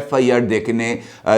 FIR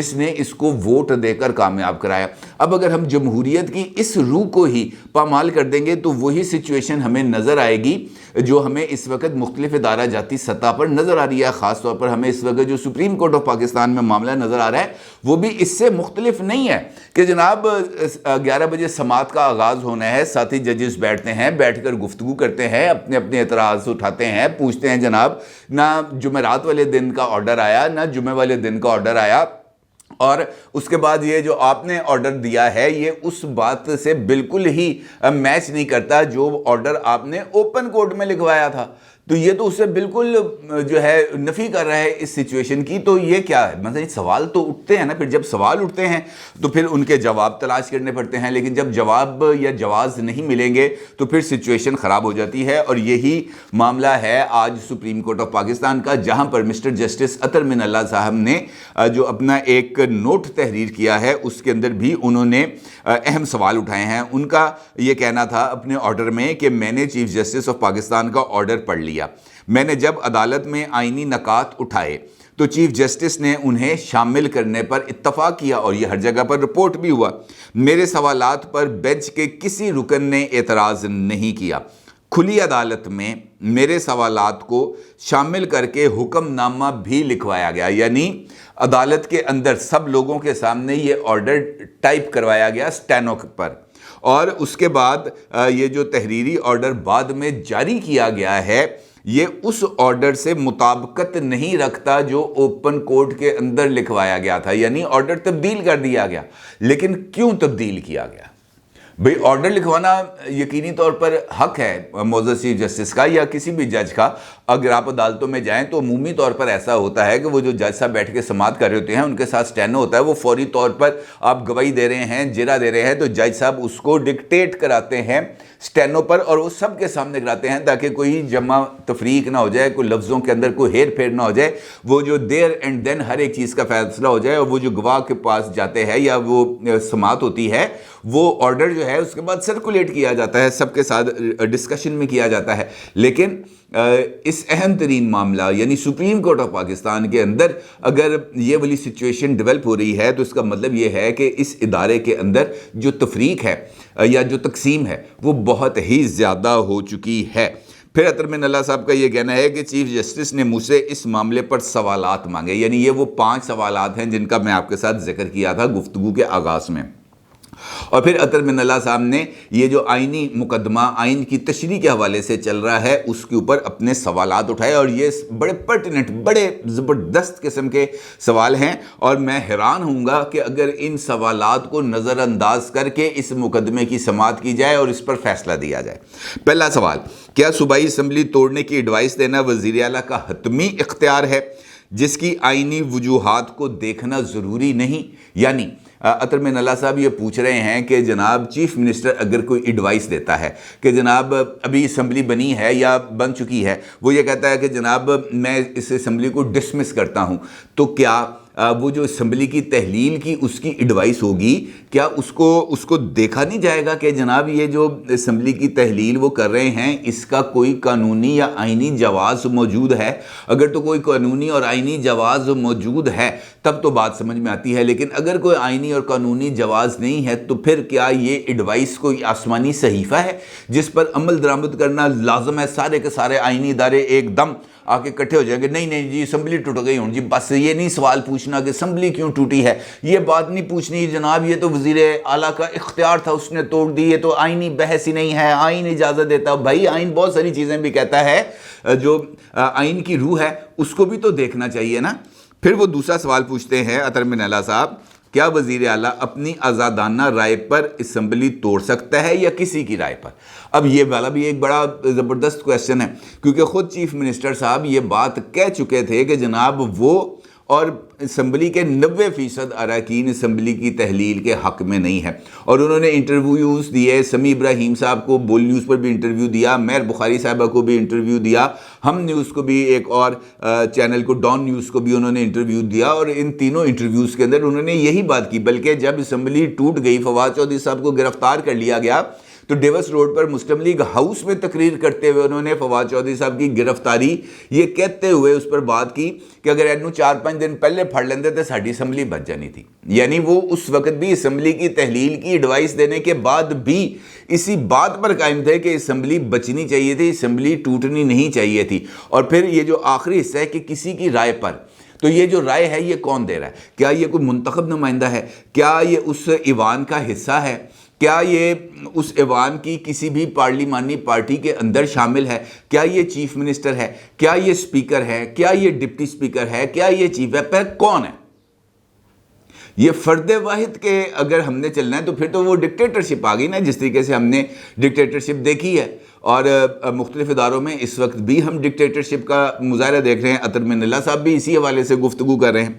جس نے اس کو ووٹ دے کر کامیاب کرایا۔ اب اگر ہم جمہوریت کی اس روح کو ہی پامال کر دیں گے تو وہی سچویشن ہمیں نظر آئے گی جو ہمیں اس وقت مختلف ادارہ جاتی سطح پر نظر آ رہی ہے۔ خاص طور پر ہمیں اس وقت جو سپریم کورٹ آف پاکستان میں معاملہ نظر آ رہا ہے وہ بھی اس سے مختلف نہیں ہے کہ جناب 11 بجے سماعت کا آغاز ہونا ہے، ساتھی ججز بیٹھتے ہیں، بیٹھ کر گفتگو کرتے ہیں، اپنے اپنے اعتراض اٹھاتے ہیں، پوچھتے ہیں جناب نہ جمعرات والے دن کا آرڈر آیا نہ جمعہ والے دن کا آرڈر آیا، اور اس کے بعد یہ جو آپ نے آرڈر دیا ہے یہ اس بات سے بالکل ہی میچ نہیں کرتا جو آرڈر آپ نے اوپن کورٹ میں لکھوایا تھا۔ تو یہ تو اس سے بالکل جو ہے نفی کر رہا ہے اس سچویشن کی۔ تو یہ کیا ہے؟ مثلا سوال تو اٹھتے ہیں نا، پھر جب سوال اٹھتے ہیں تو پھر ان کے جواب تلاش کرنے پڑتے ہیں، لیکن جب جواب یا جواز نہیں ملیں گے تو پھر سچویشن خراب ہو جاتی ہے۔ اور یہی معاملہ ہے آج سپریم کورٹ آف پاکستان کا، جہاں پر مسٹر جسٹس اطہر من اللہ صاحب نے جو اپنا ایک نوٹ تحریر کیا ہے اس کے اندر بھی انہوں نے اہم سوال اٹھائے ہیں۔ ان کا یہ کہنا تھا اپنے آرڈر میں کہ میں نے چیف جسٹس آف پاکستان کا آرڈر پڑھ لیا، میں نے جب عدالت میں آئینی نکات اٹھائے تو چیف جسٹس نے انہیں شامل کرنے پر اتفاق کیا اور یہ ہر جگہ پر رپورٹ بھی ہوا۔ میرے سوالات پر بینچ کے کسی رکن نے اعتراض نہیں کیا۔ کھلی عدالت میں میرے سوالات کو شامل کر کے حکم نامہ بھی لکھوایا گیا، یعنی عدالت کے اندر سب لوگوں کے سامنے یہ آرڈر ٹائپ کروایا گیا سٹینو پر، اور اس کے بعد یہ جو تحریری آرڈر بعد میں جاری کیا گیا ہے یہ اس آرڈر سے مطابقت نہیں رکھتا جو اوپن کورٹ کے اندر لکھوایا گیا تھا، یعنی آرڈر تبدیل کر دیا گیا۔ لیکن کیوں تبدیل کیا گیا؟ بھئی آرڈر لکھوانا یقینی طور پر حق ہے معزز چیف جسٹس کا یا کسی بھی جج کا۔ اگر آپ عدالتوں میں جائیں تو عمومی طور پر ایسا ہوتا ہے کہ وہ جو جج صاحب بیٹھ کے سماعت کر رہے ہوتے ہیں ان کے ساتھ سٹینو ہوتا ہے، وہ فوری طور پر آپ گواہی دے رہے ہیں، جرا دے رہے ہیں تو جج صاحب اس کو ڈکٹیٹ کراتے ہیں سٹینو پر، اور وہ سب کے سامنے کراتے ہیں تاکہ کوئی جمع تفریق نہ ہو جائے، کوئی لفظوں کے اندر کوئی ہیر پھیر نہ ہو جائے، وہ جو دیر اینڈ دین ہر ایک چیز کا فیصلہ ہو جائے، اور وہ جو گواہ کے پاس جاتے ہیں یا وہ سماعت ہوتی ہے وہ آرڈر جو ہے اس کے بعد سرکولیٹ کیا جاتا ہے، سب کے ساتھ ڈسکشن میں کیا جاتا ہے۔ لیکن اس اہم ترین معاملہ یعنی سپریم کورٹ آف پاکستان کے اندر اگر یہ والی سچویشن ڈیولپ ہو رہی ہے تو اس کا مطلب یہ ہے کہ اس ادارے کے اندر جو تفریق ہے یا جو تقسیم ہے وہ بہت ہی زیادہ ہو چکی ہے۔ پھر اطہر من اللہ صاحب کا یہ کہنا ہے کہ چیف جسٹس نے مجھ سے اس معاملے پر سوالات مانگے، یعنی یہ وہ 5 سوالات ہیں جن کا میں آپ کے ساتھ ذکر کیا تھا گفتگو کے آغاز میں۔ اور پھر اطہر من اللہ صاحب نے یہ جو آئینی مقدمہ آئین کی تشریح کے حوالے سے چل رہا ہے اس کے اوپر اپنے سوالات اٹھائے، اور یہ بڑے پرٹیننٹ بڑے زبردست قسم کے سوال ہیں، اور میں حیران ہوں گا کہ اگر ان سوالات کو نظر انداز کر کے اس مقدمے کی سماعت کی جائے اور اس پر فیصلہ دیا جائے۔ پہلا سوال، کیا صوبائی اسمبلی توڑنے کی ایڈوائس دینا وزیر اعلیٰ کا حتمی اختیار ہے جس کی آئینی وجوہات کو دیکھنا ضروری نہیں؟ یعنی اطہر من اللہ صاحب یہ پوچھ رہے ہیں کہ جناب چیف منسٹر اگر کوئی ایڈوائس دیتا ہے کہ جناب ابھی اسمبلی بنی ہے یا بن چکی ہے، وہ یہ کہتا ہے کہ جناب میں اس اسمبلی کو ڈسمس کرتا ہوں، تو کیا وہ جو اسمبلی کی تحلیل کی اس کی ایڈوائس ہوگی، کیا اس کو دیکھا نہیں جائے گا کہ جناب یہ جو اسمبلی کی تحلیل وہ کر رہے ہیں اس کا کوئی قانونی یا آئینی جواز موجود ہے؟ اگر تو کوئی قانونی اور آئینی جواز موجود ہے تب تو بات سمجھ میں آتی ہے، لیکن اگر کوئی آئینی اور قانونی جواز نہیں ہے تو پھر کیا یہ ایڈوائس کوئی آسمانی صحیفہ ہے جس پر عمل درآمد کرنا لازم ہے؟ سارے کے سارے آئینی ادارے ایک دم آ کے اکٹھے ہو جائیں گے، نہیں جی اسمبلی ٹوٹ گئی ہوں جی، بس یہ نہیں سوال پوچھنا کہ اسمبلی کیوں ٹوٹی ہے، یہ بات نہیں پوچھنی جناب یہ تو وزیر اعلیٰ کا اختیار تھا اس نے توڑ دی، یہ تو آئینی بحث ہی نہیں ہے، آئین اجازت دیتا۔ بھائی آئین بہت ساری چیزیں بھی کہتا ہے، جو آئین کی روح ہے اس کو بھی تو دیکھنا چاہیے نا۔ پھر وہ دوسرا سوال پوچھتے ہیں اطہر من اللہ صاحب، کیا وزیر اعلیٰ اپنی آزادانہ رائے پر اسمبلی توڑ سکتا ہے یا کسی کی رائے پر؟ اب یہ والا بھی ایک بڑا زبردست کویسچن ہے، کیونکہ خود چیف منسٹر صاحب یہ بات کہہ چکے تھے کہ جناب وہ اور اسمبلی کے 90% اراکین اسمبلی کی تحلیل کے حق میں نہیں ہے، اور انہوں نے انٹرویوز دیے، سمیع ابراہیم صاحب کو بول نیوز پر بھی انٹرویو دیا، مہر بخاری صاحبہ کو بھی انٹرویو دیا، ہم نیوز کو بھی ایک اور چینل کو ڈان نیوز کو بھی انہوں نے انٹرویو دیا، اور ان تینوں انٹرویوز کے اندر انہوں نے یہی بات کی۔ بلکہ جب اسمبلی ٹوٹ گئی، فواد چودھری صاحب کو گرفتار کر لیا گیا، تو ڈیوس روڈ پر مسلم لیگ ہاؤس میں تقریر کرتے ہوئے انہوں نے فواد چودھری صاحب کی گرفتاری یہ کہتے ہوئے اس پر بات کی کہ اگر اینو 4-5 دن پہلے پھڑ لیندے تو ساڑھی اسمبلی بچ جانی تھی. یعنی وہ اس وقت بھی اسمبلی کی تحلیل کی ایڈوائس دینے کے بعد بھی اسی بات پر قائم تھے کہ اسمبلی بچنی چاہیے تھی, اسمبلی ٹوٹنی نہیں چاہیے تھی. اور پھر یہ جو آخری حصہ ہے کہ کسی کی رائے پر, تو یہ جو رائے ہے یہ کون دے رہا ہے؟ کیا یہ کوئی منتخب نمائندہ ہے؟ کیا یہ اس ایوان کا حصہ ہے؟ کیا یہ اس ایوان کی کسی بھی پارلیمانی پارٹی کے اندر شامل ہے؟ کیا یہ چیف منسٹر ہے؟ کیا یہ سپیکر ہے؟ کیا یہ ڈپٹی سپیکر ہے؟ کیا یہ چیف ویپ ہے؟ کون ہے؟ یہ فرد واحد کے اگر ہم نے چلنا ہے تو پھر تو وہ ڈکٹیٹرشپ آ گئی نا, جس طریقے سے ہم نے ڈکٹیٹرشپ دیکھی ہے. اور مختلف اداروں میں اس وقت بھی ہم ڈکٹیٹرشپ کا مظاہرہ دیکھ رہے ہیں. اطہر من اللہ صاحب بھی اسی حوالے سے گفتگو کر رہے ہیں.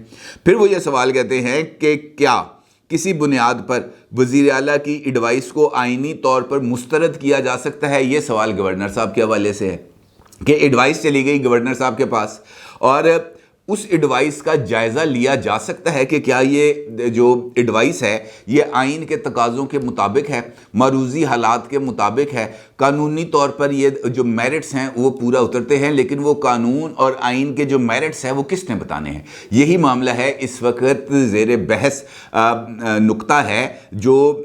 پھر وہ یہ سوال کہتے ہیں کہ کیا کسی بنیاد پر وزیر اعلیٰ کی ایڈوائس کو آئینی طور پر مسترد کیا جا سکتا ہے؟ یہ سوال گورنر صاحب کے حوالے سے ہے کہ ایڈوائس چلی گئی گورنر صاحب کے پاس اور اس ایڈوائس کا جائزہ لیا جا سکتا ہے کہ کیا یہ جو ایڈوائس ہے یہ آئین کے تقاضوں کے مطابق ہے, معروضی حالات کے مطابق ہے, قانونی طور پر یہ جو میرٹس ہیں وہ پورا اترتے ہیں, لیکن وہ قانون اور آئین کے جو میرٹس ہیں وہ کس نے بتانے ہیں؟ یہی معاملہ ہے اس وقت زیر بحث نقطہ ہے جو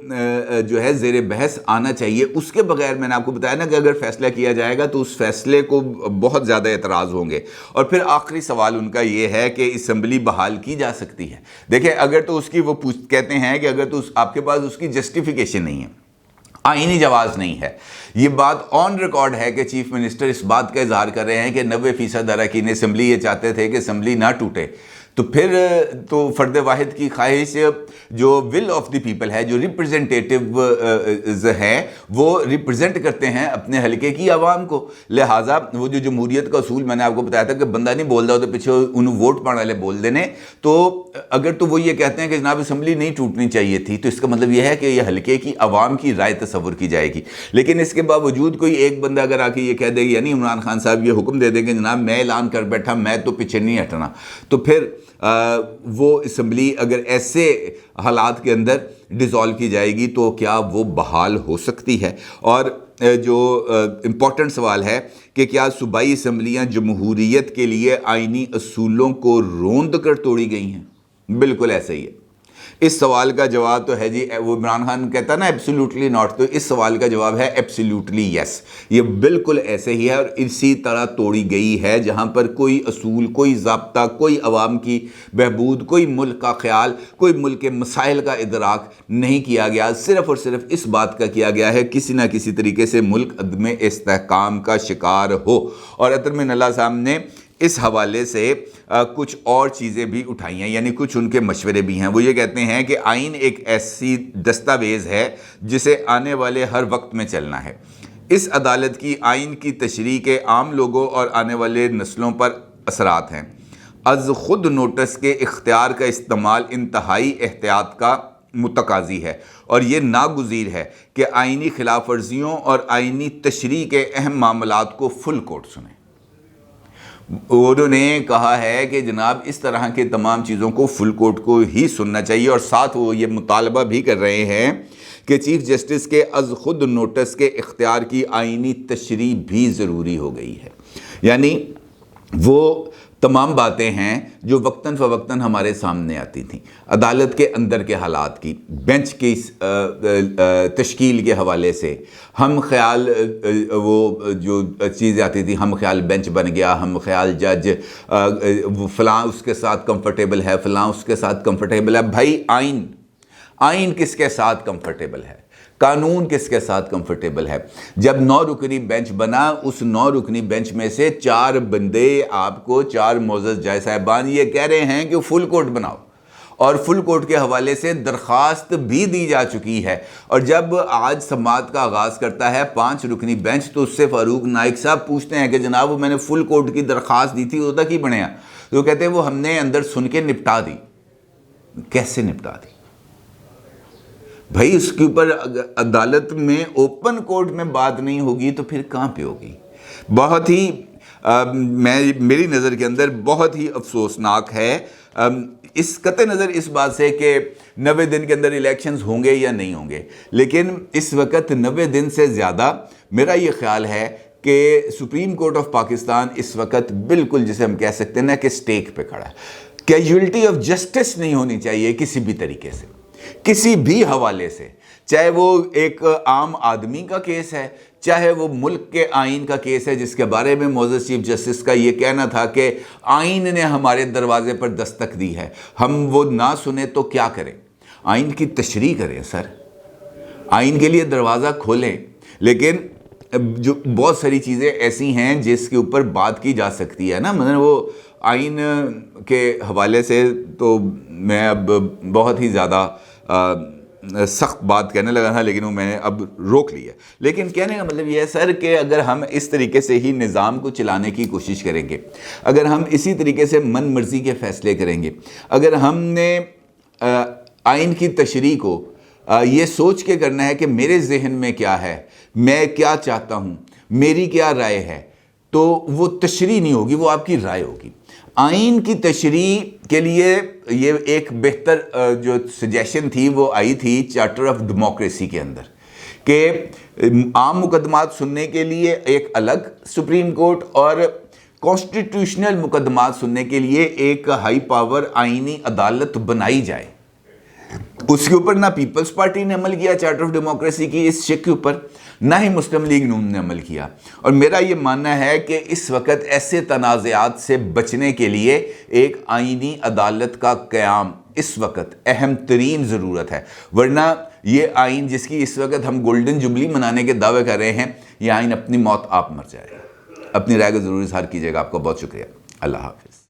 ہے زیر بحث آنا چاہیے. اس کے بغیر میں نے آپ کو بتایا نا کہ اگر فیصلہ کیا جائے گا تو اس فیصلے کو بہت زیادہ اعتراض ہوں گے. اور پھر آخری سوال ان کا یہ ہے کہ اسمبلی بحال کی جا سکتی ہے. دیکھیں اگر تو اس کی وہ کہتے ہیں کہ اگر تو آپ کے پاس اس کی جسٹیفیکیشن نہیں ہے, آئینی جواز نہیں ہے. یہ بات آن ریکارڈ ہے کہ چیف منسٹر اس بات کا اظہار کر رہے ہیں کہ 90% اراکین اسمبلی یہ چاہتے تھے کہ اسمبلی نہ ٹوٹے. تو پھر تو فرد واحد کی خواہش جو ول آف دی پیپل ہے, جو ریپرزینٹیو ہے, وہ ریپرزینٹ کرتے ہیں اپنے حلقے کی عوام کو. لہٰذا وہ جو جمہوریت کا اصول میں نے آپ کو بتایا تھا کہ بندہ نہیں بول رہا تو پیچھے انہوں ووٹ پانے والے بول دینے, تو اگر تو وہ یہ کہتے ہیں کہ جناب اسمبلی نہیں ٹوٹنی چاہیے تھی تو اس کا مطلب یہ ہے کہ یہ حلقے کی عوام کی رائے تصور کی جائے گی. لیکن اس کے باوجود کوئی ایک بندہ اگر آ کے یہ کہہ دے گا, یعنی عمران خان صاحب یہ حکم دے دیں کہ جناب میں اعلان کر بیٹھا میں تو پیچھے نہیں ہٹنا, تو پھر وہ اسمبلی اگر ایسے حالات کے اندر ڈیزالو کی جائے گی تو کیا وہ بحال ہو سکتی ہے؟ اور جو امپورٹنٹ سوال ہے کہ کیا صوبائی اسمبلیاں جمہوریت کے لیے آئینی اصولوں کو روند کر توڑی گئی ہیں؟ بالکل ایسا ہی ہے. اس سوال کا جواب تو ہے جی, وہ عمران خان کہتا ہے نا ایبسلیوٹلی ناٹ, تو اس سوال کا جواب ہے ایبسلیوٹلی یس. یہ بالکل ایسے ہی ہے اور اسی طرح توڑی گئی ہے جہاں پر کوئی اصول, کوئی ضابطہ, کوئی عوام کی بہبود, کوئی ملک کا خیال, کوئی ملک کے مسائل کا ادراک نہیں کیا گیا. صرف اور صرف اس بات کا کیا گیا ہے کسی نہ کسی طریقے سے ملک عدم استحکام کا شکار ہو. اور اطہر من اللہ صاحب نے اس حوالے سے کچھ اور چیزیں بھی اٹھائی ہیں, یعنی کچھ ان کے مشورے بھی ہیں. وہ یہ کہتے ہیں کہ آئین ایک ایسی دستاویز ہے جسے آنے والے ہر وقت میں چلنا ہے. اس عدالت کی آئین کی تشریح کے عام لوگوں اور آنے والے نسلوں پر اثرات ہیں. از خود نوٹس کے اختیار کا استعمال انتہائی احتیاط کا متقاضی ہے اور یہ ناگزیر ہے کہ آئینی خلاف ورزیوں اور آئینی تشریح کے اہم معاملات کو فل کورٹ سنیں. انہوں نے کہا ہے کہ جناب اس طرح کے تمام چیزوں کو فل کورٹ کو ہی سننا چاہیے, اور ساتھ وہ یہ مطالبہ بھی کر رہے ہیں کہ چیف جسٹس کے از خود نوٹس کے اختیار کی آئینی تشریح بھی ضروری ہو گئی ہے. یعنی وہ تمام باتیں ہیں جو وقتاً فوقتاً ہمارے سامنے آتی تھیں, عدالت کے اندر کے حالات کی, بینچ کی تشکیل کے حوالے سے. ہم خیال وہ جو چیزیں آتی تھی, ہم خیال بینچ بن گیا, ہم خیال جج فلاں اس کے ساتھ کمفرٹیبل ہے, فلاں اس کے ساتھ کمفرٹیبل ہے. بھائی آئین کس کے ساتھ کمفرٹیبل ہے؟ قانون کس کے ساتھ کمفرٹیبل ہے؟ جب 9 رکنی بینچ بنا, اس 9 رکنی بینچ میں سے 4 بندے آپ کو 4 معزز جج صاحبان یہ کہہ رہے ہیں کہ فل کورٹ بناؤ, اور فل کورٹ کے حوالے سے درخواست بھی دی جا چکی ہے. اور جب آج سماعت کا آغاز کرتا ہے 5 رکنی بینچ, تو اس سے فاروق نائک صاحب پوچھتے ہیں کہ جناب وہ میں نے فل کورٹ کی درخواست دی تھی, وہ کی بنیا؟ تو وہ کہتے ہیں وہ ہم نے اندر سن کے نپٹا دی. کیسے نپٹا دی بھائی؟ اس کے اوپر عدالت میں اوپن کورٹ میں بات نہیں ہوگی تو پھر کہاں پہ ہوگی؟ بہت ہی میری نظر کے اندر بہت ہی افسوسناک ہے اس قطع نظر اس بات سے کہ 90 دن کے اندر الیکشنز ہوں گے یا نہیں ہوں گے، لیکن اس وقت 90 دن سے زیادہ میرا یہ خیال ہے کہ سپریم کورٹ آف پاکستان اس وقت بالکل جسے ہم کہہ سکتے ہیں نا کہ سٹیک پہ کھڑا ہے. کیجویلٹی آف جسٹس نہیں ہونی چاہیے کسی بھی طریقے سے، کسی بھی حوالے سے، چاہے وہ ایک عام آدمی کا کیس ہے، چاہے وہ ملک کے آئین کا کیس ہے جس کے بارے میں معزز چیف جسٹس کا یہ کہنا تھا کہ آئین نے ہمارے دروازے پر دستک دی ہے، ہم وہ نہ سنیں تو کیا کریں؟ آئین کی تشریح کریں سر، آئین کے لیے دروازہ کھولیں. لیکن جو بہت ساری چیزیں ایسی ہیں جس کے اوپر بات کی جا سکتی ہے نا، مطلب وہ آئین کے حوالے سے تو میں اب بہت ہی زیادہ سخت بات کہنے لگا تھا، لیکن وہ میں نے اب روک لی ہے. لیکن کہنے کا مطلب یہ ہے سر کہ اگر ہم اس طریقے سے ہی نظام کو چلانے کی کوشش کریں گے، اگر ہم اسی طریقے سے من مرضی کے فیصلے کریں گے، اگر ہم نے آئین کی تشریح کو یہ سوچ کے کرنا ہے کہ میرے ذہن میں کیا ہے، میں کیا چاہتا ہوں، میری کیا رائے ہے، تو وہ تشریح نہیں ہوگی، وہ آپ کی رائے ہوگی. آئین کی تشریح کے لیے یہ ایک بہتر جو سجیشن تھی وہ آئی تھی چارٹر آف ڈیموکریسی کے اندر، کہ عام مقدمات سننے کے لیے ایک الگ سپریم کورٹ اور کانسٹیٹیوشنل مقدمات سننے کے لیے ایک ہائی پاور آئینی عدالت بنائی جائے. اس کے اوپر نہ پیپلز پارٹی نے عمل کیا چارٹر آف ڈیموکریسی کی اس شک کے اوپر، نہ ہی مسلم لیگ نون نے عمل کیا. اور میرا یہ ماننا ہے کہ اس وقت ایسے تنازعات سے بچنے کے لیے ایک آئینی عدالت کا قیام اس وقت اہم ترین ضرورت ہے. ورنہ یہ آئین جس کی اس وقت ہم گولڈن جبلی منانے کے دعوے کر رہے ہیں، یہ آئین اپنی موت آپ مر جائے گا. اپنی رائے کو ضرور اظہار کیجیے گا. آپ کو بہت شکریہ. اللہ حافظ.